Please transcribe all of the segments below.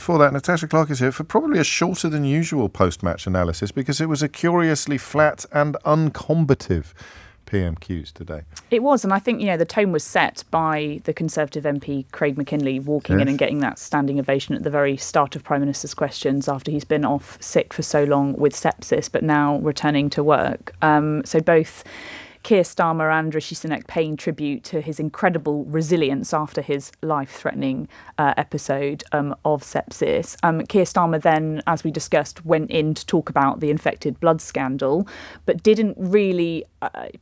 Before that, Natasha Clark is here for probably a shorter than usual post-match analysis because it was a curiously flat and uncombative PMQs today. It was, and I think, the tone was set by the Conservative MP Craig McKinley walking in and getting that standing ovation at the very start of Prime Minister's questions after he's been off sick for so long with sepsis, but now returning to work. So both Keir Starmer and Rishi Sunak paying tribute to his incredible resilience after his life-threatening episode of sepsis. Keir Starmer then, as we discussed, went in to talk about the infected blood scandal, but didn't really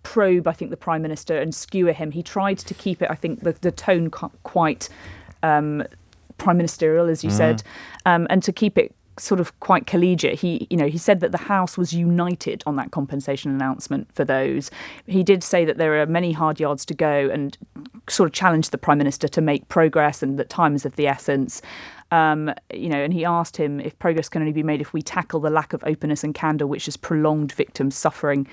probe, I think, the Prime Minister and skewer him. He tried to keep it, I think, the tone quite prime ministerial, as you said, and to keep it sort of quite collegiate. He said that the House was united on that compensation announcement for those. He did say that there are many hard yards to go and sort of challenged the Prime Minister to make progress and that time is of the essence. And he asked him if progress can only be made if we tackle the lack of openness and candour which has prolonged victims' suffering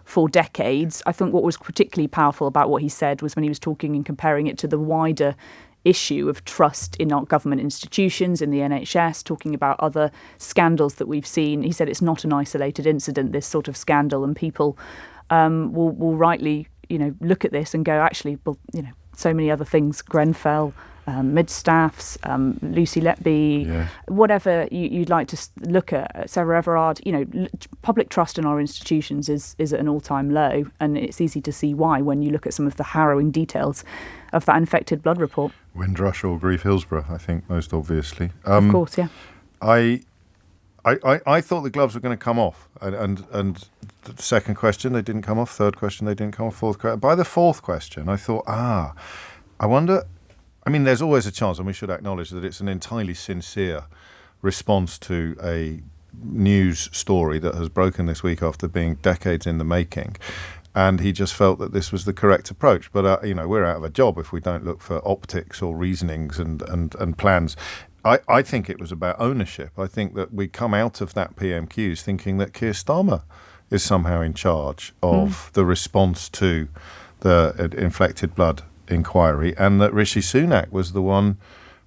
for decades. I think what was particularly powerful about what he said was when he was talking and comparing it to the wider issue of trust in our government institutions, in the NHS, talking about other scandals that we've seen. He said it's not an isolated incident, this sort of scandal, and people will rightly, look at this and go, actually, well, so many other things, Grenfell, mid-staffs, Lucy Letby, whatever you'd like to look at, Sarah Everard, public trust in our institutions is at an all-time low, and it's easy to see why when you look at some of the harrowing details of that infected blood report. Windrush or Grief Hillsborough, I think, most obviously. Of course, yeah. I thought the gloves were going to come off, and the second question, they didn't come off. Third question, they didn't come off. Fourth question. By the fourth question, I thought, I wonder. I mean, there's always a chance, and we should acknowledge that it's an entirely sincere response to a news story that has broken this week after being decades in the making. And he just felt that this was the correct approach. But, we're out of a job if we don't look for optics or reasonings and plans. I think it was about ownership. I think that we come out of that PMQs thinking that Keir Starmer is somehow in charge of the response to the infected blood inquiry, and that Rishi Sunak was the one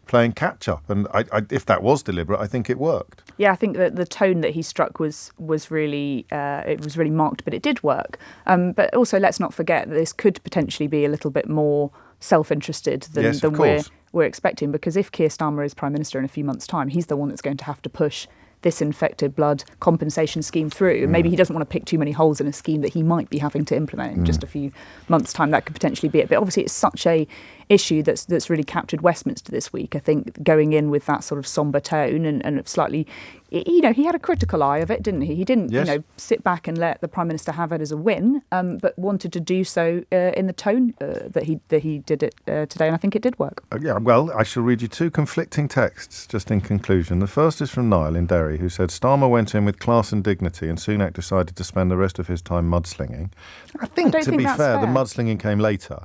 playing catch-up. And if that was deliberate, I think it worked. Yeah, I think that the tone that he struck was really marked, but it did work. But also, let's not forget that this could potentially be a little bit more self-interested than we're expecting, because if Keir Starmer is Prime Minister in a few months' time, he's the one that's going to have to push this infected blood compensation scheme through. And maybe he doesn't want to pick too many holes in a scheme that he might be having to implement in just a few months' time. That could potentially be it. But obviously it's such a issue that's really captured Westminster this week. I think going in with that sort of sombre tone and slightly, he had a critical eye of it, didn't he? He didn't, sit back and let the Prime Minister have it as a win, but wanted to do so in the tone that he did it today, and I think it did work. Well, I shall read you two conflicting texts just in conclusion. The first is from Niall in Derry, who said, Starmer went in with class and dignity and Sunak decided to spend the rest of his time mudslinging. I think, to be fair, the mudslinging came later.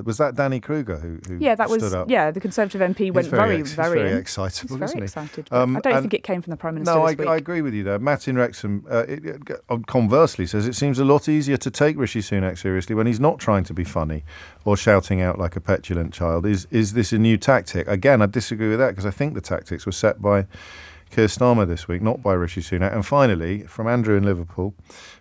Was that Danny Kruger who stood up? Yeah, the Conservative MP went very excitable, He's isn't very he? excited. I don't think it came from the Prime Minister this week. I agree with you there. Matt in Wrexham, conversely, says it seems a lot easier to take Rishi Sunak seriously when he's not trying to be funny or shouting out like a petulant child. Is this a new tactic? Again, I disagree with that because I think the tactics were set by Keir Starmer this week, not by Rishi Sunak. And finally, from Andrew in Liverpool,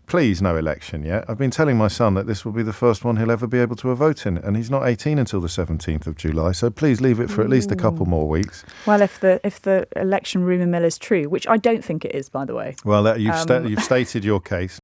please no election yet. I've been telling my son that this will be the first one he'll ever be able to vote in, and he's not 18 until the 17th of July, so please leave it for at least a couple more weeks. Well, if the election rumour mill is true, which I don't think it is, by the way. Well, you've stated your case.